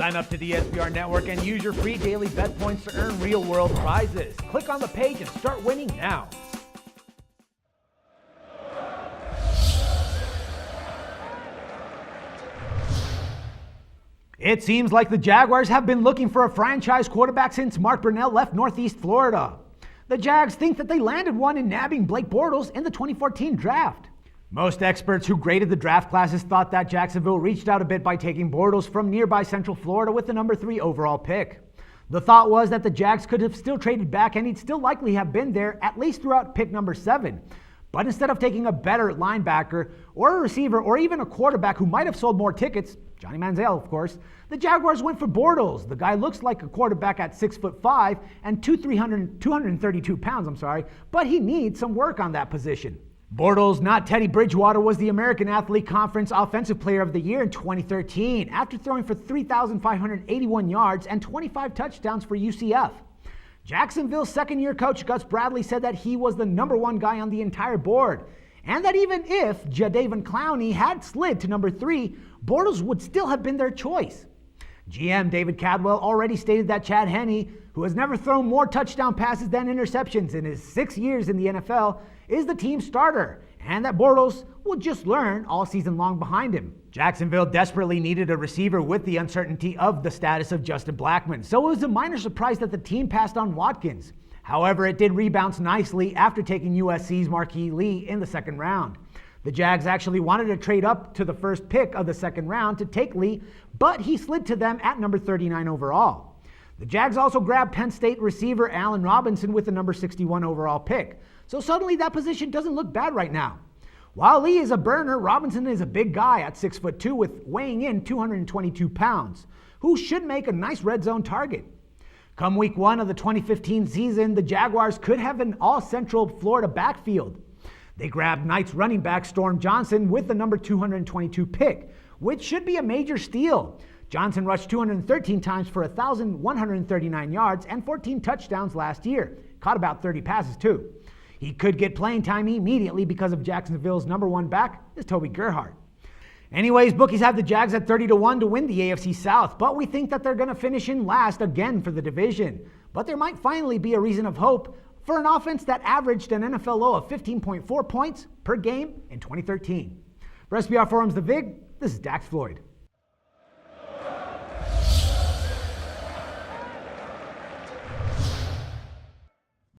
Sign up to the SBR Network and use your free daily bet points to earn real-world prizes. Click on the page and start winning now. It seems like the Jaguars have been looking for a franchise quarterback since Mark Brunell left Northeast Florida. The Jags think that they landed one in nabbing Blake Bortles in the 2014 draft. Most experts who graded the draft classes thought that Jacksonville reached out a bit by taking Bortles from nearby Central Florida with the number 3 overall pick. The thought was that the Jags could have still traded back and he'd still likely have been there at least throughout pick number 7. But instead of taking a better linebacker or a receiver or even a quarterback who might have sold more tickets, Johnny Manziel of course, the Jaguars went for Bortles. The guy looks like a quarterback at 6'5" and 232 pounds, but he needs some work on that position. Bortles, not Teddy Bridgewater, was the American Athletic Conference Offensive Player of the Year in 2013 after throwing for 3,581 yards and 25 touchdowns for UCF. Jacksonville's second-year coach Gus Bradley said that he was the number 1 guy on the entire board, and that even if Jadeveon Clowney had slid to number 3, Bortles would still have been their choice. GM David Cadwell already stated that Chad Henne, who has never thrown more touchdown passes than interceptions in his 6 years in the NFL, is the team starter, and that Bortles will just learn all season long behind him. Jacksonville desperately needed a receiver with the uncertainty of the status of Justin Blackmon, so it was a minor surprise that the team passed on Watkins. However, it did rebound nicely after taking USC's Marquis Lee in the second round. The Jags actually wanted to trade up to the first pick of the second round to take Lee, but he slid to them at number 39 overall. The Jags also grabbed Penn State receiver Allen Robinson with the number 61 overall pick. So suddenly that position doesn't look bad right now. While Lee is a burner, Robinson is a big guy at 6'2" with weighing in 222 pounds, who should make a nice red zone target. Come week 1 of the 2015 season, the Jaguars could have an all-Central Florida backfield. They grabbed Knights running back Storm Johnson with the number 222 pick, which should be a major steal. Johnson rushed 213 times for 1,139 yards and 14 touchdowns last year. Caught about 30 passes too. He could get playing time immediately because of Jacksonville's number 1 back is Toby Gerhart. Anyways, bookies have the Jags at 30-1 to win the AFC South, but we think that they're going to finish in last again for the division. But there might finally be a reason of hope for an offense that averaged an NFL low of 15.4 points per game in 2013. For SBR Forums The Vig, this is Dax Floyd.